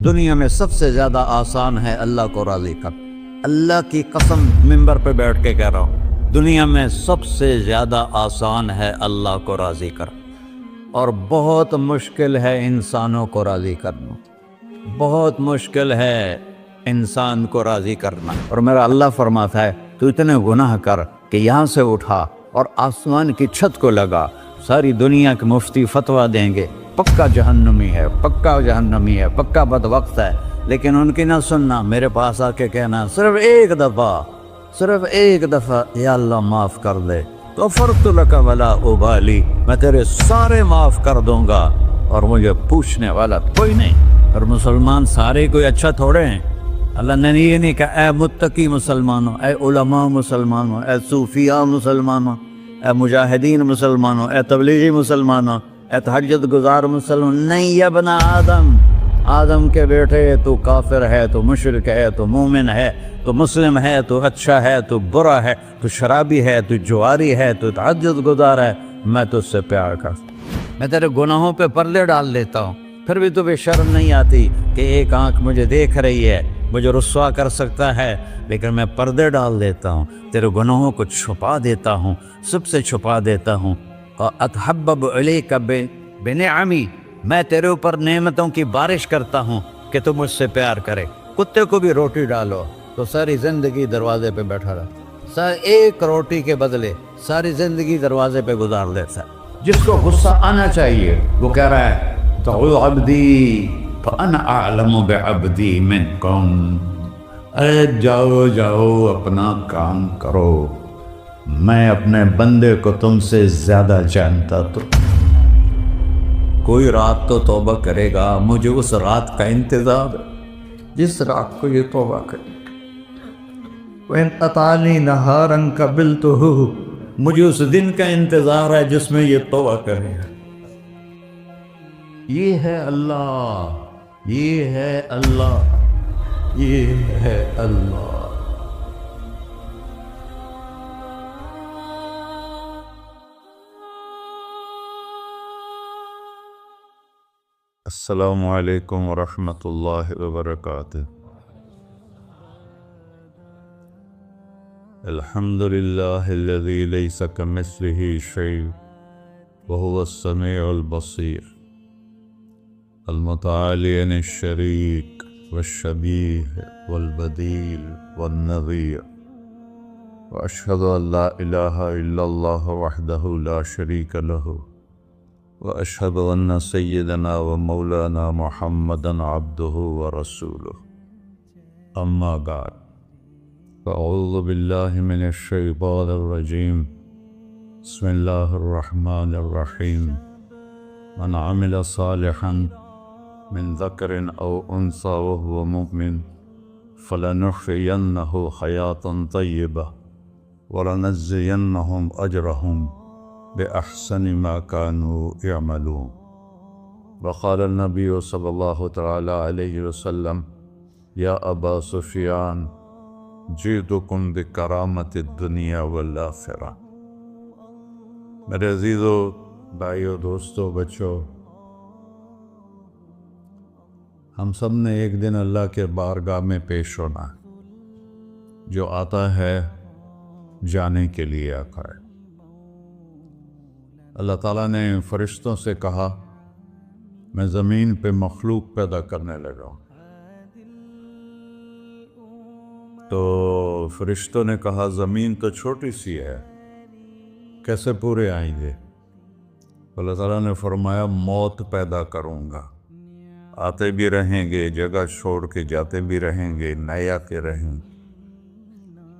دنیا میں سب سے زیادہ آسان ہے اللہ کو راضی کر۔ اللہ کی قسم منبر پہ بیٹھ کے کہہ رہا ہوں، دنیا میں سب سے زیادہ آسان ہے اللہ کو راضی کر، اور بہت مشکل ہے انسانوں کو راضی کرنا، بہت مشکل ہے انسان کو راضی کرنا۔ اور میرا اللہ فرماتا ہے تو اتنے گناہ کر کہ یہاں سے اٹھا اور آسمان کی چھت کو لگا، ساری دنیا کے مفتی فتویٰ دیں گے پکا جہنمی ہے، پکا جہنمی ہے، پکا بدبخت ہے، لیکن ان کی نہ سننا، میرے پاس آ کے کہنا صرف ایک دفعہ یا اللہ معاف کر دے، غفرت لک ولا ابالی، میں تیرے سارے معاف کر دوں گا اور مجھے پوچھنے والا کوئی نہیں۔ اور مسلمان سارے کوئی اچھا تھوڑے ہیں، اللہ نے یہ نہیں کہا اے متقی مسلمانوں، اے علماء مسلمانوں، اے صوفیاء مسلمانوں، اے مجاہدین مسلمانوں، اے تبلیغی مسلمانوں، اے تہجد گزار مسلمان، نہیں یا ابن آدم کے بیٹے، تو کافر ہے، تو مشرک ہے، تو مومن ہے، تو مسلم ہے، تو اچھا ہے، تو برا ہے، تو شرابی ہے، تو جواری ہے، تو تہجد گزار ہے، میں تجھ سے پیار کرتا ہوں، میں تیرے گناہوں پہ پردے ڈال دیتا ہوں، پھر بھی تمہیں شرم نہیں آتی کہ ایک آنکھ مجھے دیکھ رہی ہے، مجھے رسوا کر سکتا ہے، لیکن میں پردے ڈال دیتا ہوں، تیرے گناہوں کو چھپا دیتا ہوں، سب سے چھپا دیتا ہوں۔ اتحبب علیک بنعمی، میں تیرے اوپر نعمتوں کی بارش کرتا ہوں کہ تم مجھ سے پیار کرے۔ کتے کو بھی روٹی ڈالو تو ساری زندگی دروازے پہ بیٹھا رہا، ایک روٹی کے بدلے ساری زندگی دروازے پہ گزار دیتا ہے۔ جس کو غصہ آنا چاہیے وہ کہہ رہا ہے تو عبدی فانا اعلم بعبدی منکم، اے جاؤ اپنا کام کرو، میں اپنے بندے کو تم سے زیادہ جانتا۔ تو کوئی رات تو توبہ کرے گا، مجھے اس رات کا انتظار ہے جس رات کو یہ توبہ کرے۔ وَإِنْ أَطَعَنِي نَهَارًا قَبِلْتُهُ، مجھے اس دن کا انتظار ہے جس میں یہ توبہ کرے گا۔ یہ ہے اللہ، یہ ہے اللہ، یہ ہے اللہ۔ السلام علیکم ورحمۃ اللہ وبرکاتہ۔ الحمد للہ الذی لیس کمثلہ شیء وہو السمیع البصیر، المتعالی عن الشریک والشبیہ والبدیل والنظیر، واشہد ان لا الہ الا اللہ وحدہ لا شریک لہ، واشہد ان سیدنا و مولانا محمدا عبدہ ورسولہ، اما بعد، فاعوذ باللہ من الشیطان الرجیم، بسم اللہ الرحمن الرحیم، من عمل صالحا من ذکر او انثی وهو مؤمن فلنحیینہ حیاة طیبہ ولنجزینہم اجرہم بأحسن ما كانوا يعملون۔ وقال النبی صلی اللہ تعالی علیہ وسلم یا ابا سفیان جئتکم بکرامت الدنیا والآخرہ۔ میرے عزیزو، بھائیو، دوستو، بچو، ہم سب نے ایک دن اللہ کے بارگاہ میں پیش ہونا ہے۔ جو آتا ہے جانے کے لیے آتا ہے۔ اللہ تعالیٰ نے فرشتوں سے کہا میں زمین پہ مخلوق پیدا کرنے لگا ہوں، تو فرشتوں نے کہا زمین تو چھوٹی سی ہے، کیسے پورے آئیں گے؟ اللہ تعالیٰ نے فرمایا موت پیدا کروں گا، آتے بھی رہیں گے، جگہ چھوڑ کے جاتے بھی رہیں گے، نئے آتے رہیں گے۔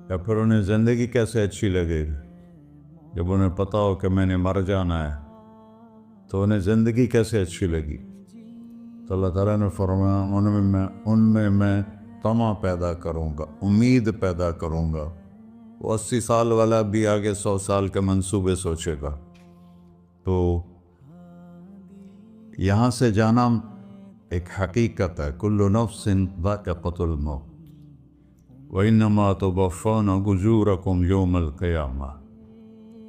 یا پھر انہیں زندگی کیسے اچھی لگے گی؟ جب انہیں پتا ہو کہ میں نے مر جانا ہے تو انہیں زندگی کیسے اچھی لگی؟ تو اللہ تعالیٰ نے فرمایا ان میں میں طمع پیدا کروں گا، امید پیدا کروں گا۔ وہ 80 سال والا بھی آگے 100 سال کے منصوبے سوچے گا۔ تو یہاں سے جانا ایک حقیقت ہے، کل نفس ذائقۃ الموت وانما توفون اجورکم یوم القیامہ،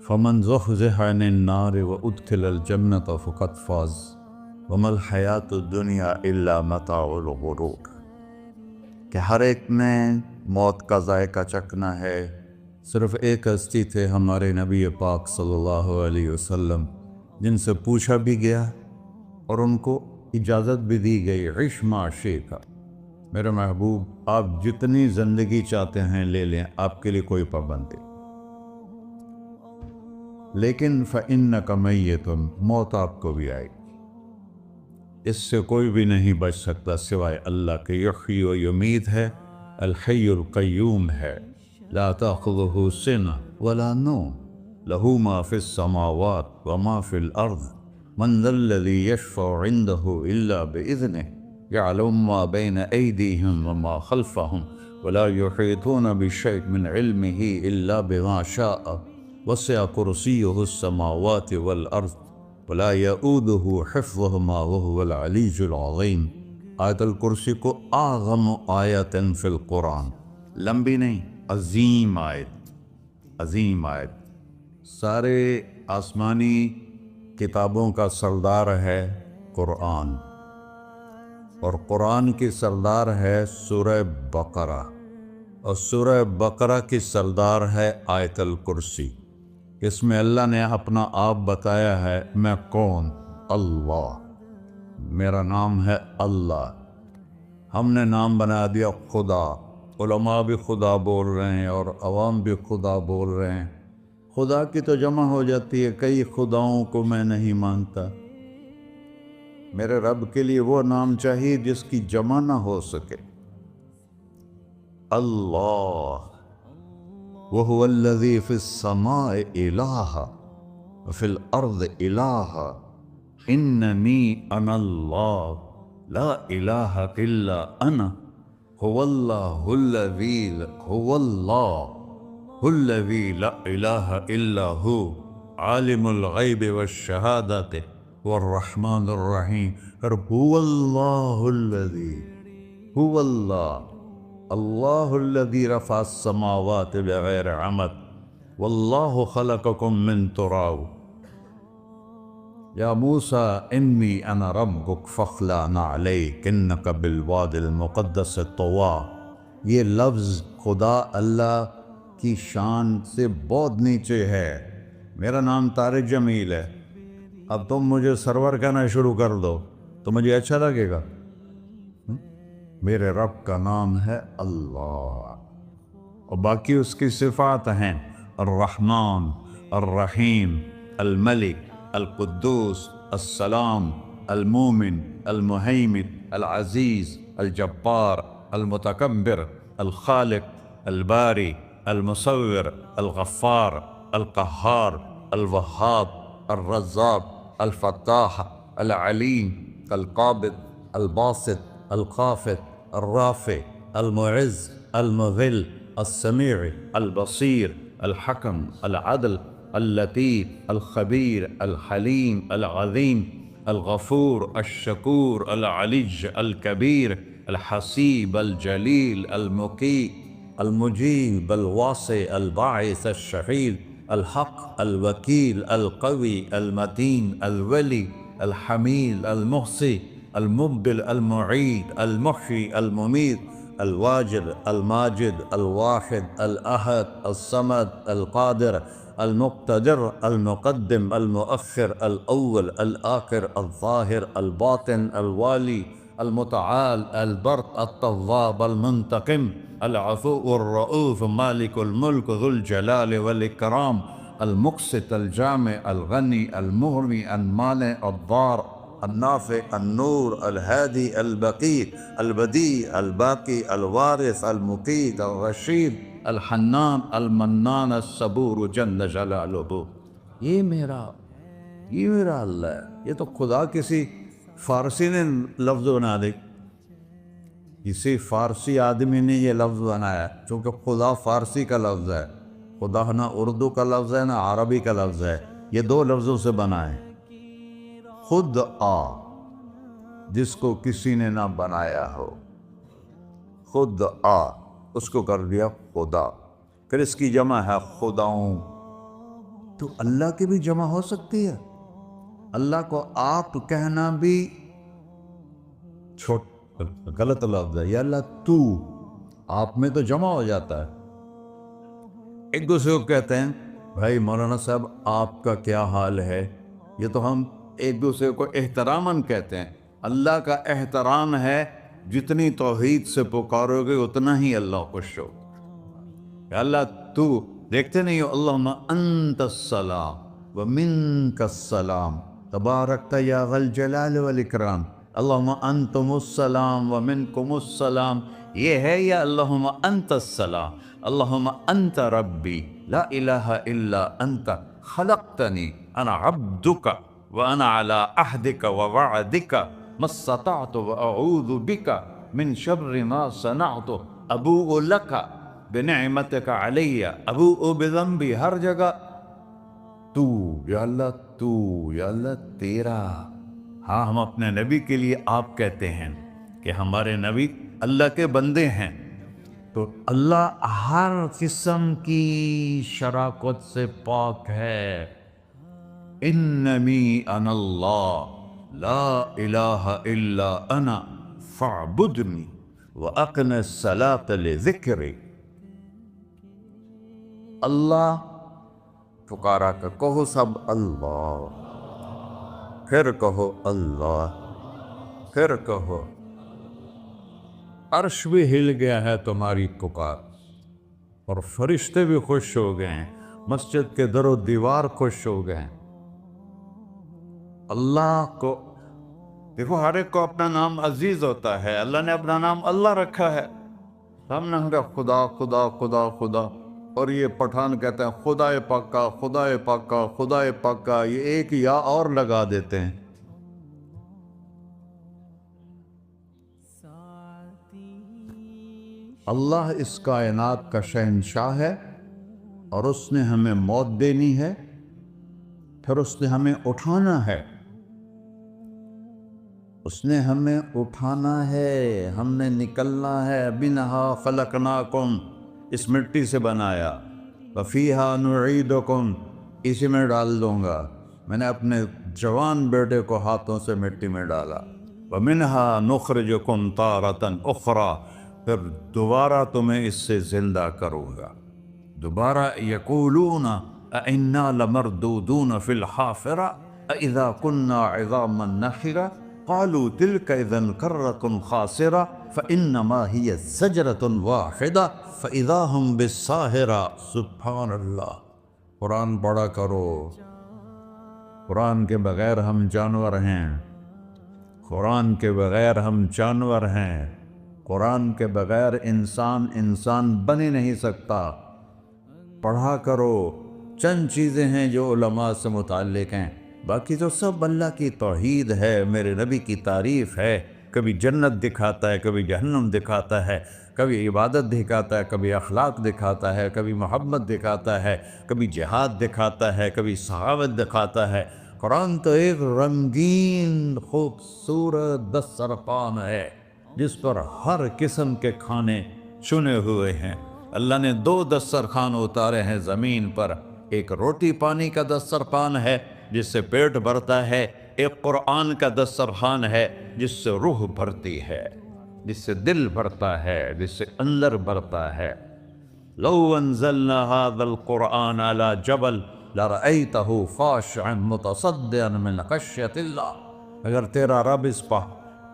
فمن زحزح عن النار وادخل الجنة فقد فاز وما الحیات الدنیا الا متاع الغرور، کہ ہر ایک نے موت کا ذائقہ چکھنا ہے۔ صرف ایک ہستی تھے ہمارے نبی پاک صلی اللہ علیہ وسلم، جن سے پوچھا بھی گیا اور ان کو اجازت بھی دی گئی، عش ما شئت، میرے محبوب آپ جتنی زندگی چاہتے ہیں لے لیں، آپ کے لیے کوئی پابندی، لیکن فإنک میت، موت آپ کو بھی آئے گی، اس سے کوئی بھی نہیں بچ سکتا سوائے اللہ کے۔ یحیی و یمیت ہے، الحی القیوم ہے، لا تأخذہ سنہ ولا نوم، لہ ما فی السماوات وما فی الارض، من ذا الذی یشفع عنده الا بإذنہ، يعلم ما بين أيديهم وما خلفهم ولا يحيطون بشيء من علمه إلا بما شاء، وسع كرسيه السماوات والأرض ولا يؤوده حفظهما وهو العلي العظيم۔ آیت الکرسی کو اعظم آیت فی القرآن، لمبی نہیں، عظیم آیت، عظیم آیت، سارے آسمانی کتابوں کا سردار ہے قرآن، اور قرآن کی سردار ہے سورہ بقرہ، اور سورہ بقرہ کی سردار ہے آیت الکرسی۔ اس میں اللہ نے اپنا آپ بتایا ہے، میں کون؟ اللہ، میرا نام ہے اللہ۔ ہم نے نام بنا دیا خدا، علماء بھی خدا بول رہے ہیں اور عوام بھی خدا بول رہے ہیں۔ خدا کی تو جمع ہو جاتی ہے، کئی خداؤں کو میں نہیں مانتا، میرے رب کے لیے وہ نام چاہیے جس کی جمع نہ ہو سکے۔ اللہ، وَهُوَ الَّذِي فِي السَّمَاءِ إِلَٰهًا وَفِي الْأَرْضِ إِلَٰهًا إِنَّنِي أَنَا اللَّهُ لَا إِلَٰهَ إِلَّا أَنَا هُوَ اللَّهُ الَّذِي لَا إِلَٰهَ إِلَّا هُوَ عَالِمُ الْغَيْبِ وَالشَّهَادَةِ والرحمن الرحیم۔ اور هو اللہ الذی، هو اللہ الذی رفع السماوات بغیر عمد واللہ خلقکم من تراب، یا موسیٰ انی انا ربک فاخلع نعلیک انک بالوادی المقدس طویٰ۔ یہ لفظ خدا اللہ کی شان سے بہت نیچے ہے۔ میرا نام طارق جمیل ہے، اب تم مجھے سرور کہنا شروع کر دو تو مجھے اچھا لگے گا؟ میرے رب کا نام ہے اللہ، اور باقی اس کی صفات ہیں، الرحمن، الرحیم، الملک، القدوس، السلام، المومن، المہیمن، العزیز، الجبار، المتکبر، الخالق، الباری، المصور، الغفار، القہار، الوہاب، الرزاق، الفتاح، العلیم، القابض، الباسط، الخافض، الرافع، المعز، المذل، السمیع، البصیر، الحکم، العدل، اللطیف، الخبیر، الحلیم، العظیم، الغفور، الشکور، العلی، الکبیر، الحسیب، الجلیل، المقیت، المجیب، الواسع، الباعث، الشہید، الحق، الوکیل، القوی، المتین، الولی، الحمید، المحصی، المبدل، المعید، المحیی، الممیت، الواجد، الماجد، الواحد، الأحد، الصمد، القادر، المقتدر، المقدم، المؤخر، الأول، الآخر، الظاهر، الباطن، الوالي، المتعال، البر، التواب، المنتقم، العفو، الرؤوف، مالك الملك، ذو الجلال والإكرام، المقسط، الجامع، الغني، المغني، المانع، الضار، النافع، النور، الهادي، البقي، البديع، الباقي، الوارث، المقيت، الرشيد، الحنان، المنان، الصبور جل جلالہ۔ یہ میرا اللہ ہے۔ یہ تو خدا کسی فارسی نے لفظ بنا دی، کسی فارسی آدمی نے یہ لفظ بنایا، چونکہ خدا فارسی کا لفظ ہے، خدا نہ اردو کا لفظ ہے نہ عربی کا لفظ ہے، یہ دو لفظوں سے بنا ہے۔ خود آ، جس کو کسی نے نہ بنایا ہو، خود آ، اس کو کر دیا خدا، پھر اس کی جمع ہے خداؤں۔ تو اللہ کی بھی جمع ہو سکتی ہے، اللہ کو آپ کہنا بھی چھوٹ غلط لفظ ہے، یا اللہ تو، آپ میں تو جمع ہو جاتا ہے۔ ایک دوسرے کو کہتے ہیں بھائی مولانا صاحب آپ کا کیا حال ہے، یہ تو ہم ایک دوسرے کو احتراماً کہتے ہیں۔ اللہ کا احترام ہے جتنی توحید سے پکارو گے اتنا ہی اللہ خوش ہو۔ کہ اللہ تو، دیکھتے نہیں ہو اللہم انت السلام ومنک السلام تبارکت یا ذا الجلال والاکرام، اللہم انتم السلام ومنکم السلام، یہ ہے یا اللہم انت السلام، اللہم انت ربی لا الہ الا انت خلقتنی انا عبدک وانا علی عہدک ووعدک ما استطعت واعوذ بک من شر ما صنعت ابوء لک بنعمتک علی ابوء بذنبی، ہر جگہ تو، یا اللہ تو، یا اللہ تیرا۔ ہاں ہم اپنے نبی کے لیے آپ کہتے ہیں کہ ہمارے نبی اللہ کے بندے ہیں، تو اللہ ہر قسم کی شراکت سے پاک ہے۔ اننی انا اللہ لا الہ الا انا فاعبدنی واقم الصلاۃ لذکری۔ اللہ پکارا کر، کہو سب اللہ، پھر کہو اللہ، پھر کہو۔ عرش بھی ہل گیا ہے تمہاری پکار، اور فرشتے بھی خوش ہو گئے ہیں، مسجد کے در و دیوار خوش ہو گئے ہیں۔ اللہ کو دیکھو، ہر ایک کو اپنا نام عزیز ہوتا ہے، اللہ نے اپنا نام اللہ رکھا ہے۔ ہم نے کہا خدا خدا خدا خدا، اور یہ پٹھان کہتے ہیں خدا پاکا خدا پاکا خدا پاکا، یہ ایک یا اور لگا دیتے ہیں۔ اللہ اس کائنات کا شہنشاہ ہے، اور اس نے ہمیں موت دینی ہے، پھر اس نے ہمیں اٹھانا ہے، اس نے ہمیں اٹھانا ہے، ہم نے نکلنا ہے۔ منہا خلقناکم، اس مٹی سے بنایا، وفیہا نعیدکم، اسی میں ڈال دوں گا۔ میں نے اپنے جوان بیٹے کو ہاتھوں سے مٹی میں ڈالا۔ ومنہا نخرجکم تارۃ اخری، پھر دوبارہ تمہیں اس سے زندہ کروں گا۔ دوبارہ یقولون اَإِنَّا لَمَرْدُودُونَ فِي الْحَافِرَةِ أَإِذَا كُنَّا عِظَامًا نَخِرَةً قَالُوا تِلْكَ إِذًا كَرَّةٌ خَاسِرَةٌ فَإِنَّمَا هِيَ زَجْرَةٌ وَاحِدَةٌ فَإِذَا هُمْ بِالسَّاهِرَةِ۔ سبحان اللہ، قرآن پڑھا کرو۔ قرآن کے بغیر ہم جانور ہیں، قرآن کے بغیر ہم جانور ہیں، قرآن کے بغیر انسان بن ہی نہیں سکتا۔ پڑھا کرو۔ چند چیزیں ہیں جو علماء سے متعلق ہیں، باقی تو سب اللہ کی توحید ہے، میرے نبی کی تعریف ہے۔ کبھی جنت دکھاتا ہے، کبھی جہنم دکھاتا ہے، کبھی عبادت دکھاتا ہے، کبھی اخلاق دکھاتا ہے، کبھی محبت دکھاتا ہے، کبھی جہاد دکھاتا ہے، کبھی سخاوت دکھاتا ہے۔ قرآن تو ایک رنگین خوبصورت دسترخوان ہے جس پر ہر قسم کے کھانے چنے ہوئے ہیں۔ اللہ نے 2 دسترخوان اتارے ہیں زمین پر، ایک روٹی پانی کا دسترخوان ہے جس سے پیٹ بھرتا ہے، ایک قرآن کا دسترخوان ہے جس سے روح بھرتی ہے، جس سے دل بھرتا ہے، جس سے اندر بھرتا ہے۔ لو انزلنا هذا القرآن على جبل لرأيته خاشعا متصدعا من خشية اللہ، اگر تیرا رب اس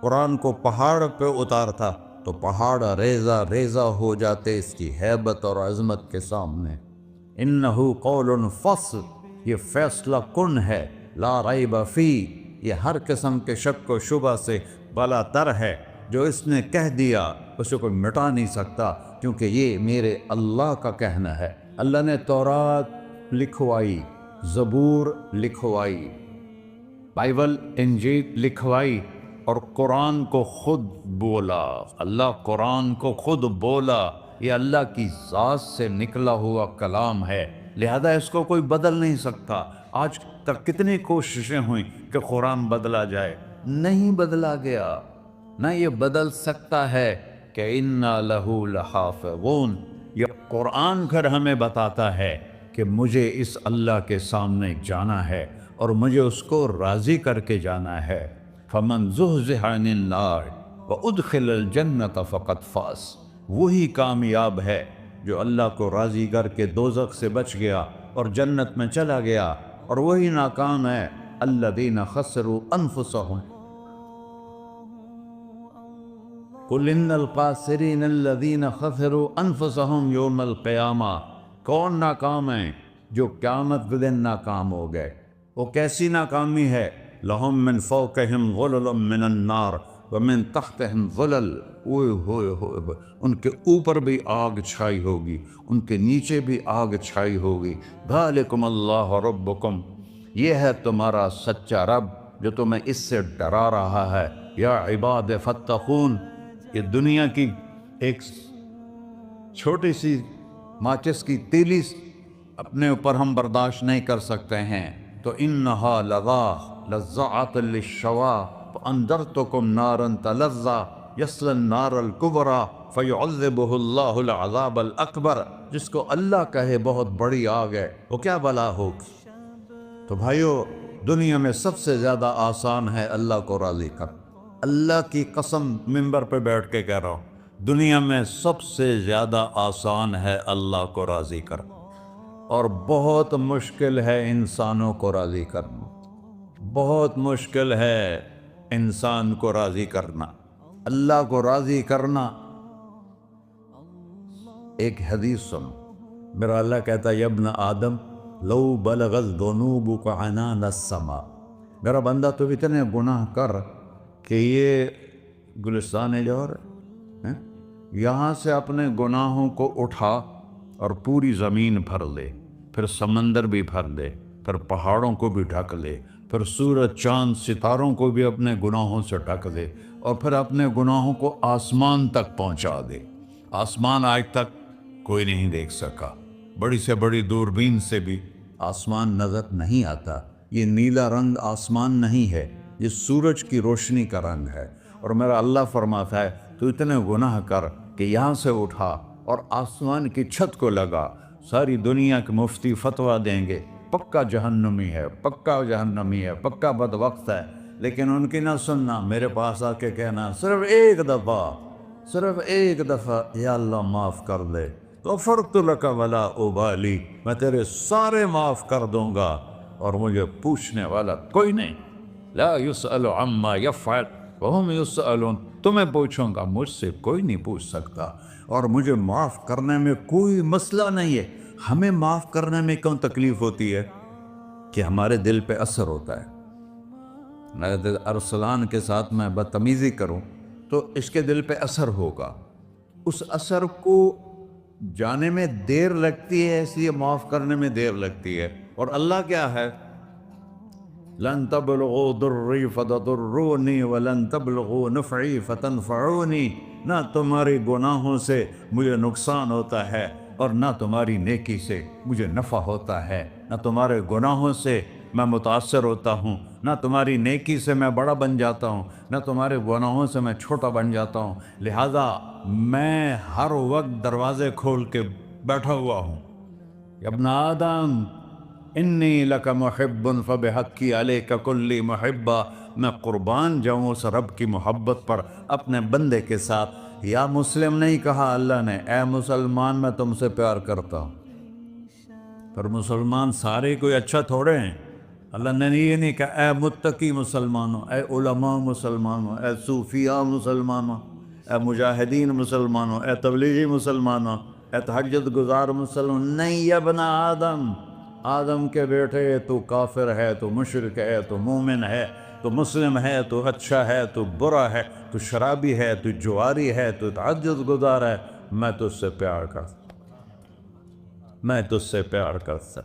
قرآن کو پہاڑ پہ اتارتا تو پہاڑ ریزہ ریزہ ہو جاتے اس کی ہیبت اور عظمت کے سامنے۔ انہ قول فصل، یہ فیصلہ کن ہے، لا ریب فی، یہ ہر قسم کے شک و شبہ سے بلا تر ہے۔ جو اس نے کہہ دیا اسے کوئی مٹا نہیں سکتا، کیونکہ یہ میرے اللہ کا کہنا ہے۔ اللہ نے تورات لکھوائی، زبور لکھوائی، بائبل انجیل لکھوائی، اور قرآن کو خود بولا۔ اللہ قرآن کو خود بولا، یہ اللہ کی ذات سے نکلا ہوا کلام ہے، لہذا اس کو کوئی بدل نہیں سکتا۔ آج تک کتنی کوششیں ہوئیں کہ قرآن بدلا جائے، نہیں بدلا گیا، نہ یہ بدل سکتا ہے کہ اِنَّا لَهُ لَحَافِظُونَ۔ یہ قرآن پھر ہمیں بتاتا ہے کہ مجھے اس اللہ کے سامنے جانا ہے اور مجھے اس کو راضی کر کے جانا ہے۔ فَمَنْ زُحْزِحَ عَنِ النَّارِ وَأُدْخِلَ الْجَنَّةَ فَقَدْ فَازَ، وہی کامیاب ہے جو اللہ کو راضی کر کے دوزخ سے بچ گیا اور جنت میں چلا گیا، اور وہی ناکام ہے الَّذِينَ خَسِرُوا أَنفُسَهُمْ قُلْ إِنَّ الْخَاسِرِينَ الَّذِينَ خَسِرُوا أَنفُسَهُمْ يَوْمَ الْقِيَامَةِ، کون ناکام ہیں؟ جو قیامت کے دن ناکام ہو گئے۔ وہ کیسی ناکامی ہے؟ لَهُم مِّن فَوْقِهِمْ ظُلُلٌ مِّنَ النَّارِ وَمِن تَحْتِهِمْ ظُلَلٌ، اوئے ہوئے ہوئے، ان کے اوپر بھی آگ چھائی ہوگی، ان کے نیچے بھی آگ چھائی ہوگی۔ ذَلِكُمُ اللَّهُ رَبُّكُمْ، یہ ہے تمہارا سچا رب جو تمہیں اس سے ڈرا رہا ہے۔ یا عباد فاتقون، یہ دنیا کی ایک چھوٹی سی ماچس کی تیلی اپنے اوپر ہم برداشت نہیں کر سکتے ہیں، تو انہا لظیٰ لذعۃ للشوا فانذرتکم نارا تلظیٰ یصلی النار الکبریٰ فیعذبہ اللہ العذاب الاکبر، جس کو اللہ کہے بہت بڑی آگ ہے وہ کیا بلا ہوگی۔ تو بھائیو، دنیا میں سب سے زیادہ آسان ہے اللہ کو راضی کر، اللہ کی قسم منبر پہ بیٹھ کے کہہ رہا ہوں، دنیا میں سب سے زیادہ آسان ہے اللہ کو راضی کر، اور بہت مشکل ہے انسانوں کو راضی کرنا، بہت مشکل ہے انسان کو راضی کرنا۔ اللہ کو راضی کرنا، ایک حدیث سنو، میرا اللہ کہتا ہے یا ابن آدم لو بلغت ذنوبک عنان السماء، میرا بندہ تو اتنے گناہ کر کہ یہ گلستان جوہر ہے، یہاں سے اپنے گناہوں کو اٹھا اور پوری زمین بھر لے، پھر سمندر بھی بھر لے، پھر پہاڑوں کو بھی ڈھک لے، پھر سورج چاند ستاروں کو بھی اپنے گناہوں سے ڈھک دے، اور پھر اپنے گناہوں کو آسمان تک پہنچا دے۔ آسمان آج تک کوئی نہیں دیکھ سکا، بڑی سے بڑی دوربین سے بھی آسمان نظر نہیں آتا۔ یہ نیلا رنگ آسمان نہیں ہے، یہ سورج کی روشنی کا رنگ ہے۔ اور میرا اللہ فرماتا ہے تو اتنے گناہ کر کہ یہاں سے اٹھا اور آسمان کی چھت کو لگا، ساری دنیا کے مفتی فتویٰ دیں گے پکا جہنمی ہے، پکا جہنمی ہے، پکا بدبخت ہے، لیکن ان کی نہ سننا، میرے پاس آ کے کہنا صرف ایک دفعہ یا اللہ معاف کر دے، غفرت لک ولا ابالی، میں تیرے سارے معاف کر دوں گا اور مجھے پوچھنے والا کوئی نہیں۔ لا یسأل عما یفعل وہم یسألون، تمہیں پوچھوں گا، مجھ سے کوئی نہیں پوچھ سکتا، اور مجھے معاف کرنے میں کوئی مسئلہ نہیں ہے۔ ہمیں معاف کرنے میں کیوں تکلیف ہوتی ہے؟ کہ ہمارے دل پہ اثر ہوتا ہے۔ میں ارسلان کے ساتھ میں بدتمیزی کروں تو اس کے دل پہ اثر ہوگا، اس اثر کو جانے میں دیر لگتی ہے، اس لیے معاف کرنے میں دیر لگتی ہے۔ اور اللہ کیا ہے؟ لن تبلغوا ضری فتضرونی ولن تبلغوا نفعی فتنفعونی، نہ تمہاری گناہوں سے مجھے نقصان ہوتا ہے اور نہ تمہاری نیکی سے مجھے نفع ہوتا ہے، نہ تمہارے گناہوں سے میں متاثر ہوتا ہوں، نہ تمہاری نیکی سے میں بڑا بن جاتا ہوں، نہ تمہارے گناہوں سے میں چھوٹا بن جاتا ہوں، لہذا میں ہر وقت دروازے کھول کے بیٹھا ہوا ہوں۔ یا ابن آدم انی لک محب فبحقی علیک کلی محبہ، میں قربان جاؤں اس رب کی محبت پر اپنے بندے کے ساتھ۔ یا مسلم نہیں کہا اللہ نے، اے مسلمان میں تم سے پیار کرتا ہوں۔ پر مسلمان سارے کوئی اچھا تھوڑے ہیں، اللہ نے یہ نہیں کہا اے متقی مسلمانوں، اے علماء مسلمانوں، اے صوفیاء مسلمانوں، اے مجاہدین مسلمانوں، اے تبلیغی مسلمانوں، اے تہجد گزار مسلمان، نہیں یا ابن آدم، آدم کے بیٹے، تو کافر ہے، تو مشرک ہے، تو مومن ہے، تو مسلم ہے، تو اچھا ہے، تو برا ہے، تو شرابی ہے، تو جواری ہے، تو تہجد گزار ہے، میں تجھ سے پیار کرتا، میں تجھ سے پیار کرتا۔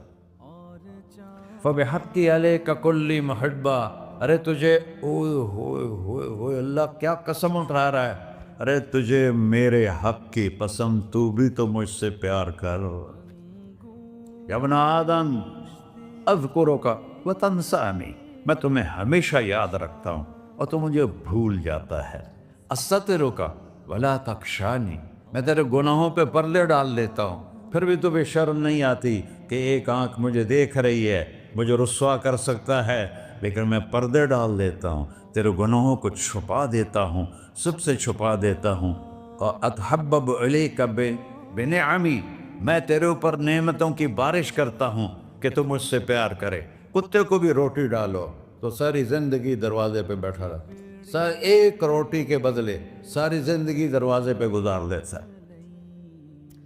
فبحقی علیک کلی محبہ، ارے تجھے اوئے ہوئے ہوئے ہوئے، اللہ کیا قسم اٹھا رہا ہے، ارے تجھے میرے حق کی قسم، تو بھی تو مجھ سے پیار کر۔ یا ابن آدم اذکرک وتنسانی، میں تمہیں ہمیشہ یاد رکھتا ہوں اور تو مجھے بھول جاتا ہے۔ استترک ولا تخشانی، میں تیرے گناہوں پہ پردے ڈال دیتا ہوں، پھر بھی تمہیں شرم نہیں آتی کہ ایک آنکھ مجھے دیکھ رہی ہے، مجھے رسوا کر سکتا ہے، لیکن میں پردے ڈال دیتا ہوں تیرے گناہوں کو چھپا دیتا ہوں، سب سے چھپا دیتا ہوں۔ اور اتحبب علیک بنعمی، میں تیرے اوپر نعمتوں کی بارش کرتا ہوں کہ تم مجھ سے پیار کرے۔ کتے کو بھی روٹی ڈالو تو ساری زندگی دروازے پہ بیٹھا رہا، ایک روٹی کے بدلے ساری زندگی دروازے پہ گزار دیتا ہے۔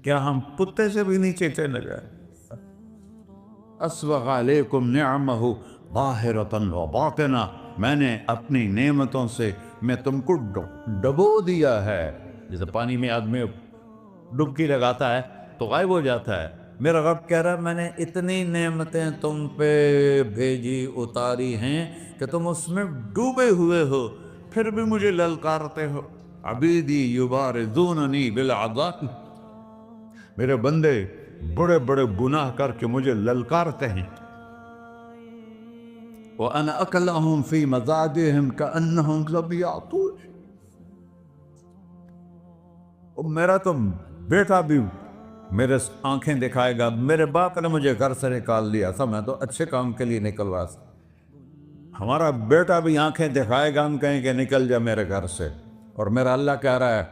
کیا ہم کتے سے بھی نیچے چلے گئے؟ اسبغ علیکم نعمہ ظاہرۃ و باطنہ، میں نے اپنی نعمتوں سے میں تم کو ڈبو دیا ہے۔ جیسے پانی میں آدمی ڈبکی لگاتا ہے تو غائب ہو جاتا ہے، میرا رب کہہ رہا ہے میں نے اتنی نعمتیں تم پہ بھیجی اتاری ہیں کہ تم اس میں ڈوبے ہوئے ہو، پھر بھی مجھے للکارتے ہو۔ عبیدی یبارزوننی بالعذاب، میرے بندے بڑے بڑے گناہ کر کے مجھے للکارتے ہیں۔ وَأَنَا أَكْلَهُمْ فِي مَزَاجِهِمْ كَأَنَّهُمْ لَمْ يَعْطُونِ، میرا تو بیٹا بھی میرے آنکھیں دکھائے گا، میرے باپ نے مجھے گھر سے نکال دیا تھا، میں تو اچھے کام کے لیے نکل رہا تھا، ہمارا بیٹا بھی آنکھیں دکھائے گا، ہم کہیں کہ نکل جا میرے گھر سے۔ اور میرا اللہ کہہ رہا ہے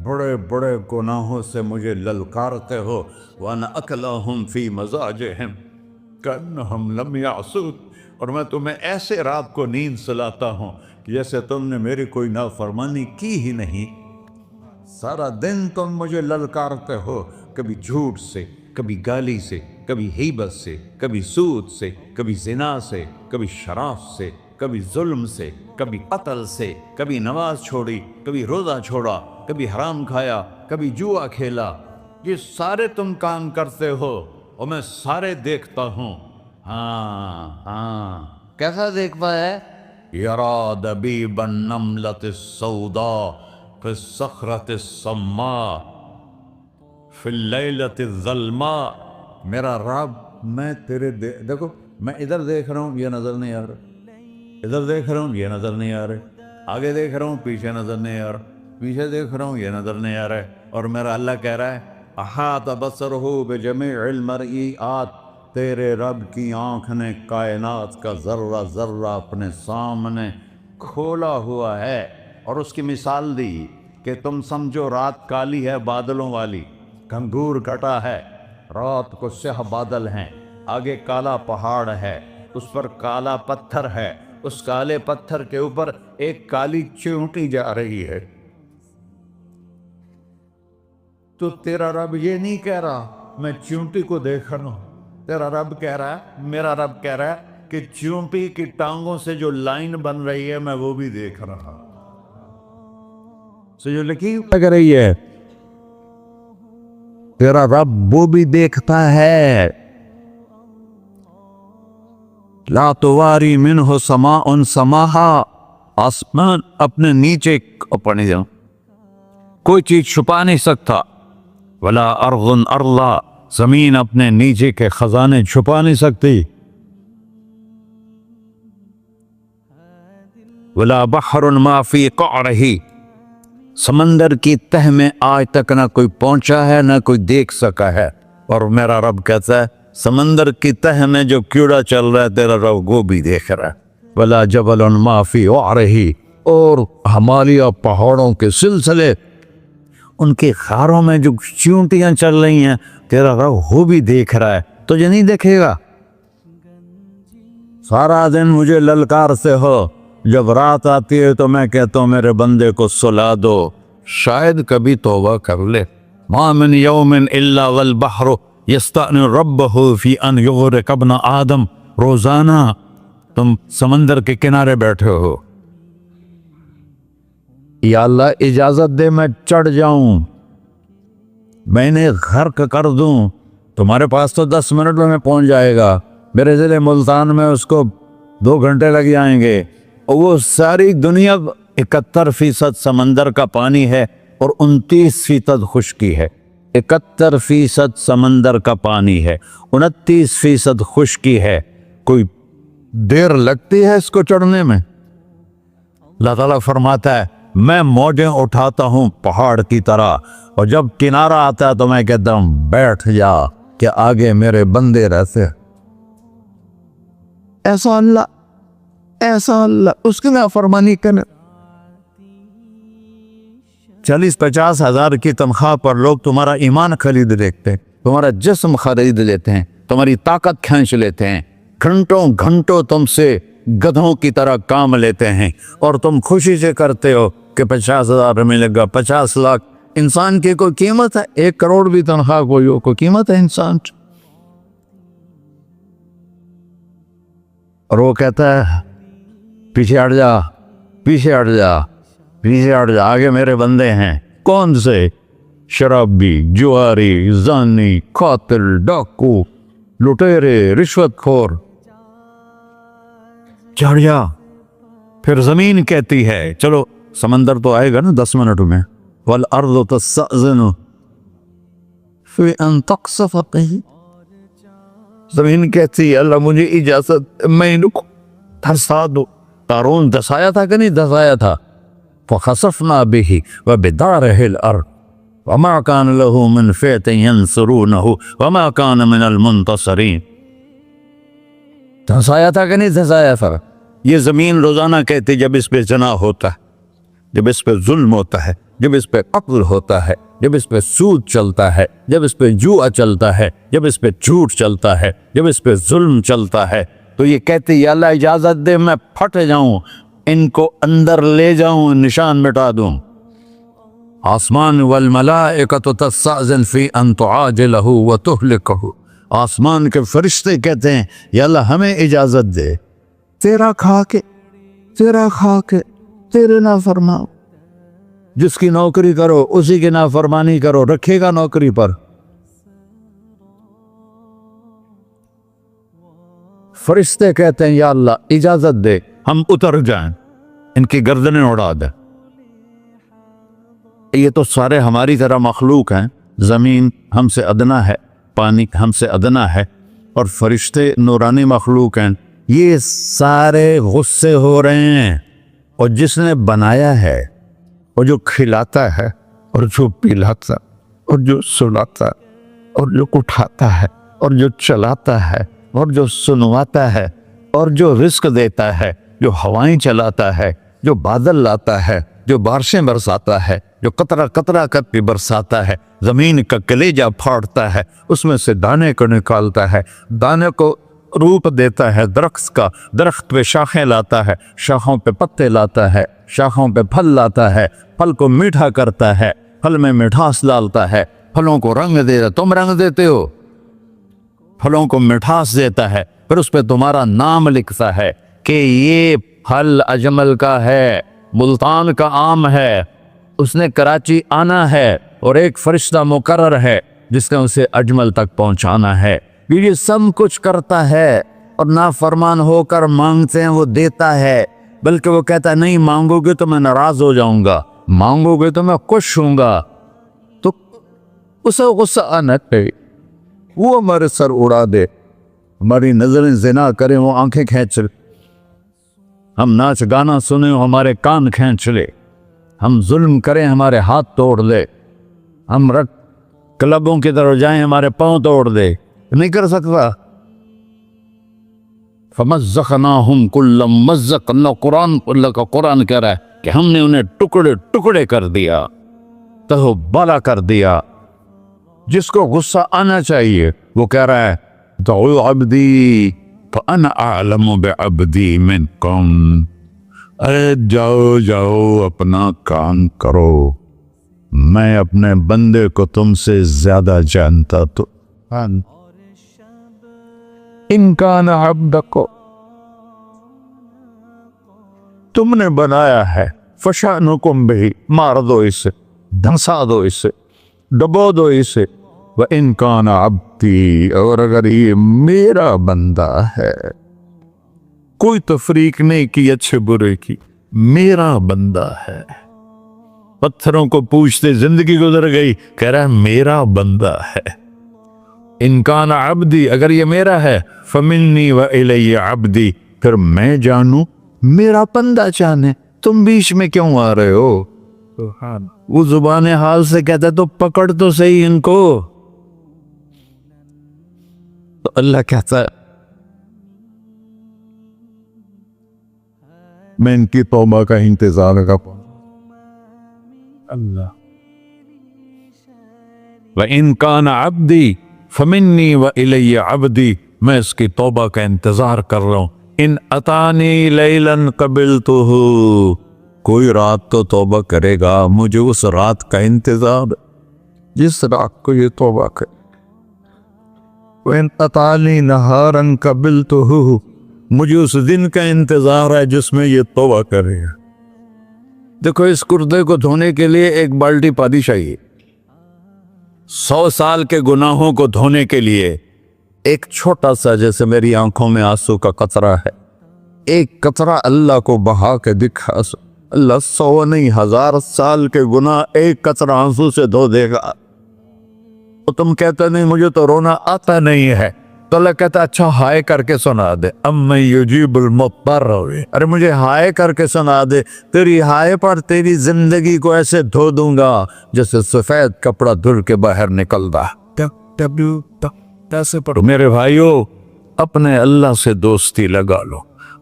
بڑے بڑے گناہوں سے مجھے للکارتے ہو۔ وَأَنَا أَكْلَهُمْ فِي مَزَاجِهِمْ كَأَنَّهُمْ لَمْ يَعْصُونِ، اور میں تمہیں ایسے رات کو نیند سلاتا ہوں کہ جیسے تم نے میری کوئی نافرمانی کی ہی نہیں۔ سارا دن تم مجھے للکارتے ہو، کبھی جھوٹ سے، کبھی گالی سے، کبھی غیبت سے، کبھی سود سے، کبھی زنا سے، کبھی شراب سے، کبھی ظلم سے، کبھی قتل سے، کبھی نماز چھوڑی، کبھی روزہ چھوڑا، کبھی حرام کھایا، کبھی جوا کھیلا۔ یہ سارے تم کام کرتے ہو اور میں سارے دیکھتا ہوں۔ ہاں کیسا دیکھتا ہے؟ یرا دبیب النملۃ السوداء فی الصخرۃ الصماء فی اللیلۃ الظلماء، میرا رب میں تیرے دیکھو میں ادھر دیکھ رہا ہوں یہ نظر نہیں آ رہا، ادھر دیکھ رہا ہوں یہ نظر نہیں آ رہا، آگے دیکھ رہا ہوں پیچھے نظر نہیں آ رہا، پیچھے دیکھ رہا ہوں یہ نظر نہیں آ رہا ہے، اور میرا اللہ کہہ رہا ہے احاط بصرہ بجمیع المرئیات، تیرے رب کی آنکھ نے کائنات کا ذرہ ذرہ اپنے سامنے کھولا ہوا ہے۔ اور اس کی مثال دی کہ تم سمجھو رات کالی ہے بادلوں والی، گھنگور گھٹا ہے، رات کو سیاہ بادل ہیں، آگے کالا پہاڑ ہے، اس پر کالا پتھر ہے، اس کالے پتھر کے اوپر ایک کالی چیونٹی جا رہی ہے۔ تو تیرا رب یہ نہیں کہہ رہا میں چیونٹی کو دیکھ رہا ہوں، تیرا رب کہہ رہا ہے، میرا رب کہہ رہا ہے کہ چیونٹی کی ٹانگوں سے جو لائن بن رہی ہے میں وہ بھی دیکھ رہا ہوں، جو لکیر لگ رہی ہے تیرا رب وہ بھی دیکھتا ہے۔ لا تواری منہ سماء سماہا، آسمان اپنے نیچے اپنے کوئی چیز چھپا نہیں سکتا، ولا ارض ارضا، زمین اپنے نیچے کے خزانے چھپا نہیں سکتی، ولا بحر ما فی قعرہ، سمندر کی تہ میں آج تک نہ کوئی پہنچا ہے نہ کوئی دیکھ سکا ہے، اور میرا رب کہتا ہے سمندر کی تہ میں جو کیڑا چل رہا ہے تیرا رب وہ بھی دیکھ رہا ہے، ولا جبل ما فی وعرہ، اور ہمالیہ پہاڑوں کے سلسلے ان کے خاروں میں جو چیونٹیاں چل رہی ہیں تیرا رب وہ بھی دیکھ رہا ہے، تجھے نہیں دیکھے گا؟ سارا دن مجھے للکارتے ہو، جب رات آتی ہے تو میں کہتا ہوں میرے بندے کو سلا دو، شاید کبھی توبہ کر لے۔ ما من یوم الا والبحر یستأذن ربہ فی ان یغرق ابن آدم، روزانہ تم سمندر کے کنارے بیٹھے ہو، یا اللہ اجازت دے میں چڑھ جاؤں، میں نے غرق کر دوں، تمہارے پاس تو 10 منٹ میں پہنچ جائے گا، میرے ضلع ملتان میں اس کو 2 گھنٹے لگ جائیں گے، اور وہ ساری دنیا 71% سمندر کا پانی ہے اور 29% خشکی ہے، 71% سمندر کا پانی ہے، 29% خشکی ہے، کوئی دیر لگتی ہے اس کو چڑھنے میں؟ اللہ تعالیٰ فرماتا ہے میں موجیں اٹھاتا ہوں پہاڑ کی طرح، اور جب کنارہ آتا ہے تو میں کہتا ہوں بیٹھ جا کہ آگے میرے بندے رہتے۔ ایسا اللہ ایسا اللہ اس کی نافرمانی کرنا. 40-50 ہزار کی تنخواہ پر لوگ تمہارا ایمان خرید لیتے ہیں, تمہارا جسم خرید لیتے ہیں, تمہاری طاقت کھینچ لیتے ہیں, گھنٹوں گھنٹوں تم سے گدھوں کی طرح کام لیتے ہیں, اور تم خوشی سے کرتے ہو کہ 50,000 ملے گا, 50 لاکھ. انسان کی کوئی قیمت ہے؟ 1 کروڑ بھی تنخواہ کوئی قیمت ہے انسان؟ اور وہ کہتا ہے پیچھے ہٹ جا, پیچھے ہٹ جا, پیچھے ہٹ جا, آگے میرے بندے ہیں. کون سے؟ شرابی, جواری, زانی, قاتل, ڈاکو, لٹیرے, رشوت خور. چڑھ جا. پھر زمین کہتی ہے چلو سمندر تو آئے گا نا 10 منٹ میں. والارض تستأذن فی ان تقصف به. زمین کہتی ہے اللہ مجھے اجازت, میں ان کو دھسا دو. قارون دھسایا تھا کہ نہیں دھسایا تھا؟ فخسفنا به وبداره الارض وما كان له من فئة ينصرونه وما كان من المنتصرين. دھسایا تھا کہ نہیں دھسایا تھا؟ یہ زمین روزانہ کہتی جب اس پہ زنا ہوتا ہے, جب اس پہ ظلم ہوتا ہے, جب اس پہ قتل ہوتا ہے, جب اس پہ سود چلتا ہے, جب اس پہ جوا چلتا ہے, جب اس پہ جھوٹ چلتا ہے, جب اس پہ ظلم چلتا ہے, تو یہ کہتے یا اللہ اجازت دے میں پھٹ جاؤں, ان کو اندر لے جاؤں, نشان مٹا دوں. آسمان والملائکۃ تستأذن فی ان تعاجلہ وتہلکہ. آسمان کے فرشتے کہتے ہیں یا اللہ ہمیں اجازت دے, تیرا کھا کے تیرے نافرمان. جس کی نوکری کرو اسی کی نافرمانی کرو, رکھے گا نوکری پر. فرشتے کہتے ہیں یا اللہ اجازت دے ہم اتر جائیں, ان کی گردنیں اڑا دیں. یہ تو سارے ہماری طرح مخلوق ہیں. زمین ہم سے ادنا ہے, پانی ہم سے ادنا ہے, اور فرشتے نورانی مخلوق ہیں. یہ سارے غصے ہو رہے ہیں, اور جس نے بنایا ہے, اور جو کھلاتا ہے, اور جو پلاتا, اور جو سلاتا, اور جو اٹھاتا ہے, اور جو چلاتا ہے, اور جو سنواتا ہے, اور جو رزق دیتا ہے, جو ہوائیں چلاتا ہے, جو بادل لاتا ہے, جو بارشیں برساتا ہے, جو قطرہ قطرہ کر کے برساتا ہے, زمین کا کلیجہ پھاڑتا ہے, اس میں سے دانے کو نکالتا ہے, دانے کو روپ دیتا ہے درخت کا, درخت پہ شاخیں لاتا ہے, شاخوں پہ پتے لاتا ہے, شاخوں پہ پھل لاتا ہے, پھل کو میٹھا کرتا ہے, پھل میں مٹھاس ڈالتا ہے, پھلوں کو رنگ دیتا. تم رنگ دیتے ہو, پھلوں کو مٹھاس دیتا ہے, پھر اس پہ تمہارا نام لکھتا ہے کہ یہ پھل اجمل کا ہے, ملتان کا آم ہے, اس نے کراچی آنا ہے, اور ایک فرشتہ مقرر ہے جس نے اسے اجمل تک پہنچانا ہے. یہ سب کچھ کرتا ہے, اور نافرمان ہو کر مانگتے ہیں وہ دیتا ہے, بلکہ وہ کہتا ہے نہیں مانگو گے تو میں ناراض ہو جاؤں گا, مانگو گے تو میں خوش ہوں گا. تو اسے غصہ آنا چاہیے, وہ ہمارے سر اڑا دے, ہماری نظریں زنا کریں وہ آنکھیں کھینچ لے, ہم ناچ گانا سنیں ہمارے کان کھینچ لے, ہم ظلم کریں ہمارے ہاتھ توڑ لے, ہم رٹ کلبوں کی طرف جائیں ہمارے پاؤں توڑ دے. نہیں کر سکتا. فَمَزَّقْنَاهُمْ كُلَّ مَزَّقٍ. اللہ کا قرآن کہہ رہا ہے کہ ہم نے انہیں ٹکڑے ٹکڑے کر دیا, تہو بالا کر دیا. جس کو غصہ آنا چاہیے وہ کہہ رہا ہے دعوا عبدی فانا اعلم بعبدی منکم. ارے جاؤ جاؤ اپنا کام کرو, میں اپنے بندے کو تم سے زیادہ جانتا. تو ان کان عبدکو, تم نے بنایا ہے, فشانکم بہی, مار دو اسے, دھنسا دو اسے, ڈبو دو اسے. وَإِن كَانَ عَبْدِي, اور اگر یہ میرا بندہ ہے, کوئی تفریق نہیں کی اچھے برے کی, میرا بندہ ہے. پتھروں کو پوچھتے زندگی گزر گئی, کہہ رہا ہے میرا بندہ ہے. ان کان عبدی, اگر یہ میرا ہے, فمنی والی عبدی, پھر میں جانوں میرا بندہ جانے, تم بیچ میں کیوں آ رہے ہو؟ وہ زبان حال سے کہتا ہے تو پکڑ تو صحیح ان کو. تو اللہ کہتا ہے میں ان کی توبہ کا انتظار کروں. اللہ وَإِن كَانَ عَبْدِي فَمِنِّي وَإِلَيَّ عَبْدِي، میں اس کی توبہ کا انتظار کر رہا ہوں. ان اتانی لیلاً قبلتہ، کوئی رات تو توبہ کرے گا، مجھے اس رات کا انتظار جس رات کو یہ توبہ کرے. وَإِنْ أَطَالِي نَهَارًا قَبِلْتُهُ، مجھے اس دن کا انتظار ہے جس میں یہ توبہ کرے گا. دیکھو اس کردے کو دھونے کے لیے ایک بالٹی پانی چاہیے. 100 سال کے گناہوں کو دھونے کے لیے ایک چھوٹا سا، جیسے میری آنکھوں میں آنسو کا قطرہ ہے، ایک قطرہ اللہ کو بہا کے دکھا. اللہ 100 نہیں 1000 سال کے گناہ ایک قطرہ آنسو سے دھو دے گا. تو تم کہتے نہیں مجھے تو رونا آتا نہیں ہے، تو اللہ کہتا اچھا ہائے کر کے سنا دے. اَمَّن يُجِيبُ الْمُضْطَرَّ، ارے مجھے ہائے کر کے سنا دے. تیری ہائے پر تیری زندگی کو ایسے دھو دوں گا جیسے سفید کپڑا دھل کے باہر نکلتا. میرے بھائیو، اپنے اللہ سے دوستی لگا لو،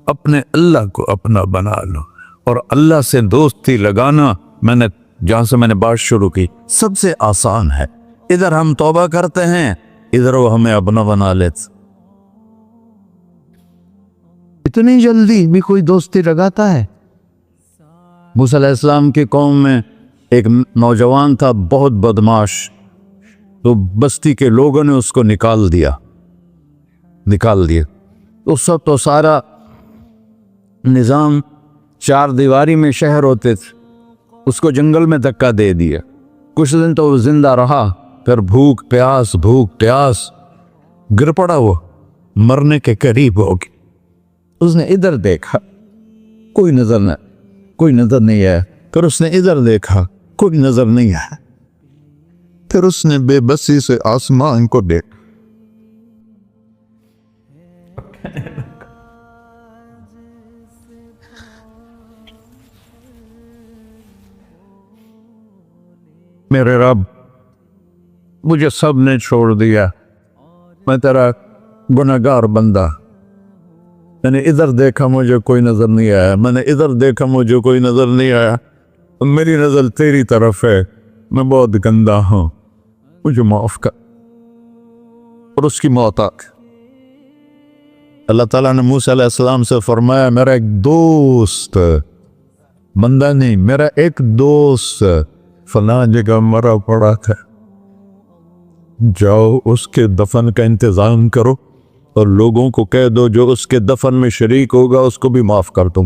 اپنے اللہ کو اپنا بنا لو. اور اللہ سے دوستی لگانا، جہاں سے میں نے بات شروع کی، سب سے آسان ہے. ادھر ہم توبہ کرتے ہیں، ادھر وہ ہمیں اپنا بنا لیتے. اتنی جلدی بھی کوئی دوستی لگاتا ہے؟ موسیٰ علیہ السلام کی قوم میں ایک نوجوان تھا بہت بدماش، تو بستی کے لوگوں نے اس کو نکال دیا. اس وقت تو سارا نظام 4 دیواری میں شہر ہوتے تھے، اس کو جنگل میں دھکا دے دیا. کچھ دن تو وہ زندہ رہا، پھر بھوک پیاس گر پڑا، وہ مرنے کے قریب ہو گیا. اس نے ادھر دیکھا، کوئی نظر نہیں آیا. پھر اس نے ادھر دیکھا، کوئی نظر نہیں آیا. پھر اس نے بے بسی سے آسمان کو دیکھا. میرے رب، مجھے سب نے چھوڑ دیا، میں تیرا گناہگار بندہ. میں نے ادھر دیکھا مجھے کوئی نظر نہیں آیا، میں نے ادھر دیکھا مجھے کوئی نظر نہیں آیا. میری نظر تیری طرف ہے، میں بہت گندا ہوں، مجھے معاف کر. اور اس کی موت آ گئی. اللہ تعالیٰ نے موسیٰ علیہ السلام سے فرمایا میرا ایک دوست، بندہ نہیں، میرا ایک دوست فلاں جگہ مرا پڑا تھا، جاؤ اس کے دفن کا انتظام کرو اور لوگوں کو کہہ دو جو اس کے دفن میں شریک ہوگا اس کو بھی معاف کر دوں.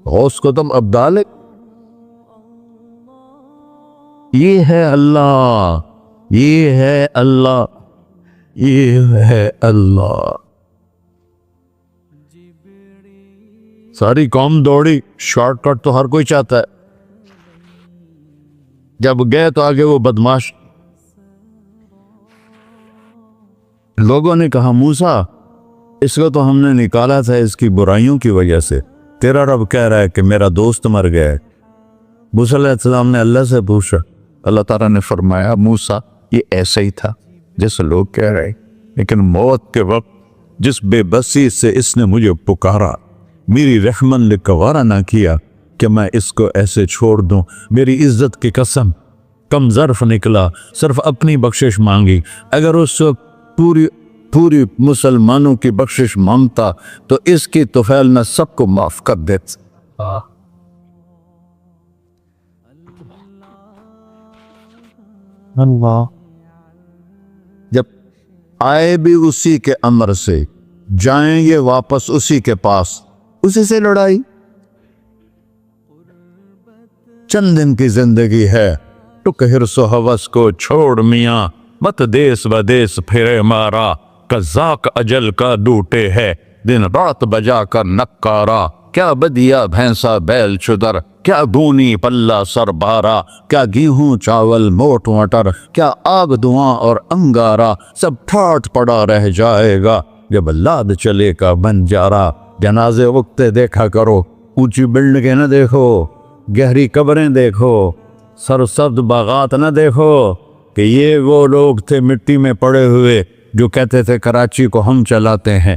غوث کو تم ابدال. یہ ہے اللہ، یہ ہے اللہ، یہ ہے اللہ. ساری قوم دوڑی، شارٹ کٹ تو ہر کوئی چاہتا ہے. جب گئے تو آگے وہ بدماش. لوگوں نے کہا موسیٰ، اس کو تو ہم نے نکالا تھا اس کی برائیوں کی وجہ سے، تیرا رب کہہ رہا ہے کہ میرا دوست مر گیا ہے. موسیٰ علیہ السلام نے اللہ سے پوچھا. اللہ تعالیٰ نے فرمایا موسیٰ یہ ایسا ہی تھا جیسے لوگ کہہ رہے، لیکن موت کے وقت جس بے بسی سے اس نے مجھے پکارا، میری رحمت نے گوارا نہ کیا کہ میں اس کو ایسے چھوڑ دوں. میری عزت کی قسم، کم ظرف نکلا، صرف اپنی بخشش مانگی. اگر اس وقت پوری مسلمانوں کی بخشش مانگتا تو اس کی طفیل میں سب کو معاف کر دیتا. اللہ جب آئے بھی اسی کے امر سے، جائیں گے واپس اسی کے پاس، اسی سے لڑائی. چند دن کی زندگی ہے، ٹک حرص و ہوس کو چھوڑ میاں، مت دیس بدیس پھرے مارا. قزاق اجل کا ڈوٹے ہے، دن رات بجا کر نکارا. کیا بدیا بھینسا بیل چدر، کیا گونی پلہ سر بارا. کیا گیہوں چاول موٹ مٹر، کیا آگ دھواں اور انگارا. سب ٹھاٹ پڑا رہ جائے گا جب لاد چلے کا بنجارا. جنازے اگتے دیکھا کرو، اونچی بلڈنگیں نہ دیکھو، گہری قبریں دیکھو، سرسبز باغات نہ دیکھو کہ یہ وہ لوگ تھے مٹی میں پڑے ہوئے جو کہتے تھے کراچی کو ہم چلاتے ہیں.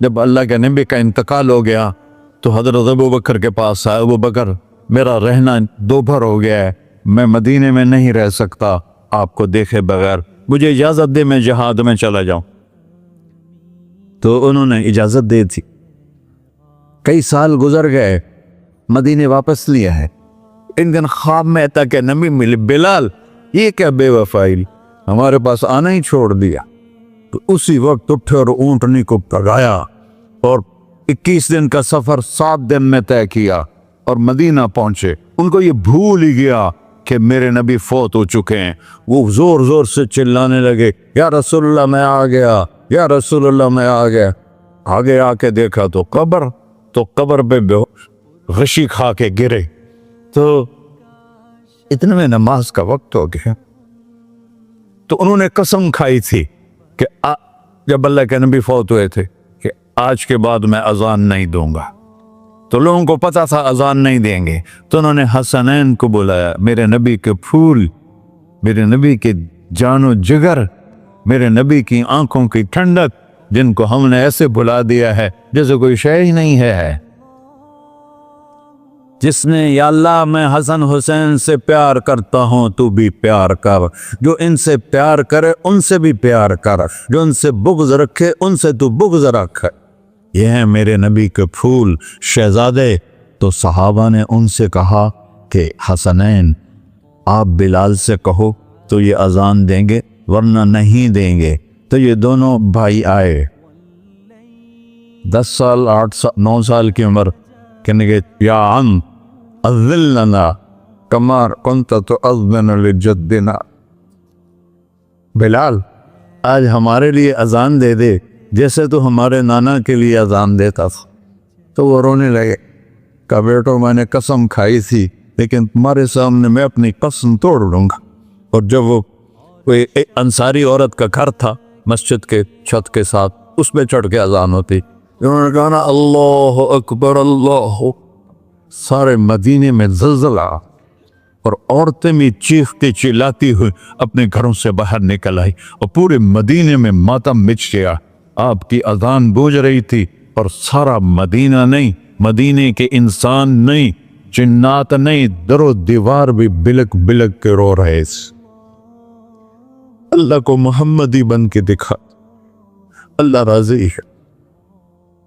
جب اللہ کے نبی کا انتقال ہو گیا تو حضرت ابوبکر کے پاس آیا، ابوبکر میرا رہنا دوپہر ہو گیا ہے، میں مدینے میں نہیں رہ سکتا آپ کو دیکھے بغیر، مجھے اجازت دے میں جہاد میں چلا جاؤں۔ تو انہوں نے اجازت دے تھی۔ کئی سال گزر گئے، مدینے واپس لیا ہے۔ ان دن خواب میں آتا کہ نبی ملے، بلال یہ کیا بے وفائی، ہمارے پاس آنا ہی چھوڑ دیا۔ تو اسی وقت اٹھے اور اونٹنی کو پگایا اور 21 دن کا سفر 7 دن میں طے کیا اور مدینہ پہنچے۔ ان کو یہ بھول ہی گیا کہ میرے نبی فوت ہو چکے ہیں۔ وہ زور زور سے چلانے لگے، یا رسول اللہ میں آ گیا، یا رسول اللہ میں آ گیا۔ آگے آ کے دیکھا تو قبر پہ غشی کھا کے گرے۔ تو اتنے میں نماز کا وقت ہو گیا۔ تو انہوں نے قسم کھائی تھی کہ جب اللہ کے نبی فوت ہوئے تھے کہ آج کے بعد میں اذان نہیں دوں گا۔ تو لوگوں کو پتا تھا اذان نہیں دیں گے، تو انہوں نے حسنین کو بلایا، میرے نبی کے پھول، میرے نبی کے جان و جگر، میرے نبی کی آنکھوں کی ٹھنڈک، جن کو ہم نے ایسے بلا دیا ہے جیسے کوئی شے ہی نہیں ہے۔ جس نے یا اللہ میں حسن حسین سے پیار کرتا ہوں تو بھی پیار کر، جو ان سے پیار کرے ان سے بھی پیار کر، جو ان سے بغض رکھے ان سے تو بغض رکھ۔ یہ ہیں میرے نبی کے پھول شہزادے۔ تو صحابہ نے ان سے کہا کہ حسنین آپ بلال سے کہو تو یہ اذان دیں گے، ورنہ نہیں دیں گے۔ تو یہ دونوں بھائی آئے، 10 سال 8 سال 9 سال کی عمر، کہنے گے یا عم اذن لنا کما کنت تؤذن لجدنا، بلال آج ہمارے لیے اذان دے دے جیسے تو ہمارے نانا کے لیے اذان دیتا تھا۔ تو وہ رونے لگے، کہا بیٹو میں نے قسم کھائی تھی لیکن تمہارے سامنے میں اپنی قسم توڑ لوں گا۔ اور جب وہ کوئی انصاری عورت کا گھر تھا مسجد کے چھت کے ساتھ، اس پہ چڑھ کے اذان ہوتی، انہوں نے کہا نا اللہ اکبر اللہ، سارے مدینے میں زلزلہ، اور عورتیں بھی چیختی چلاتی ہوئی اپنے گھروں سے باہر نکل آئی، اور پورے مدینے میں ماتم مچ گیا۔ آپ کی اذان گونج رہی تھی اور سارا مدینہ نہیں، مدینے کے انسان نہیں، جنات نہیں، در و دیوار بھی بلک بلک کے رو رہے۔ اللہ کو محمدی بن کے دکھا، اللہ راضی ہے،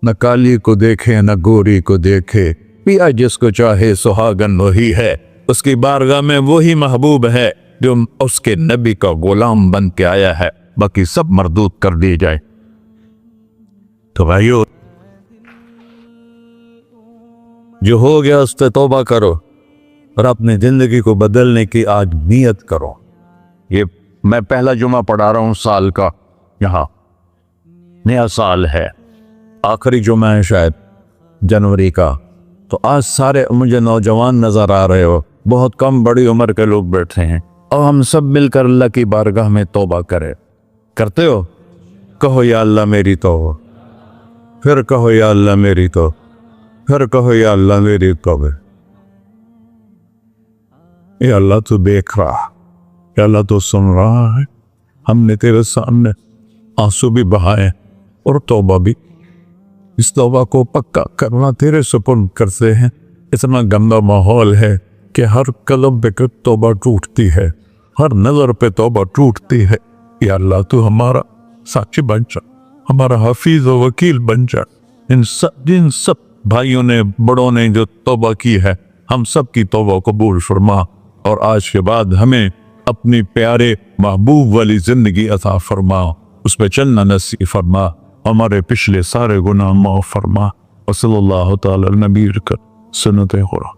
نہ کالی کو دیکھے نہ گوری کو دیکھے، پیا جس کو چاہے سہاگن وہی ہے، اس کی بارگاہ میں وہی محبوب ہے جو اس کے نبی کا غلام بن کے آیا ہے، باقی سب مردود کر دی جائے۔ تو بھائیو جو ہو گیا اس پہ توبہ کرو اور اپنی زندگی کو بدلنے کی آج نیت کرو۔ یہ میں پہلا جمعہ پڑھا رہا ہوں سال کا، یہاں نیا سال ہے، آخری جمعہ ہے شاید جنوری کا۔ تو آج سارے مجھے نوجوان نظر آ رہے ہو، بہت کم بڑی عمر کے لوگ بیٹھے ہیں، اور ہم سب مل کر اللہ کی بارگاہ میں توبہ کرتے ہو؟ کہو یا اللہ میری توبہ، پھر کہو یا اللہ میری توبہ، پھر کہو یا اللہ میری توبہ۔ یا اللہ تو دیکھ رہا، یا اللہ تو سن رہا ہے، ہم نے تیرے سامنے آنسو بھی بہائے اور توبہ بھی، اس توبہ کو پکا کرنا تیرے سپرد کرتے ہیں۔ اتنا گندا ماحول ہے کہ ہر قلب پہ توبہ ٹوٹتی ہے، ہر نظر پہ توبہ ٹوٹتی ہے۔ یا اللہ تو ہمارا ساتھی بن جا، ہمارا حفیظ و وکیل بن جا۔ جن سب بھائیوں نے بڑوں نے جو توبہ کی ہے، ہم سب کی توبہ قبول فرما، اور آج کے بعد ہمیں اپنی پیارے محبوب والی زندگی عطا فرما، اس پہ چلنا نصیب فرما، ہمارے پچھلے سارے گناہ معاف فرما۔ وصلی اللہ تعالی نبی کر سنت خورا۔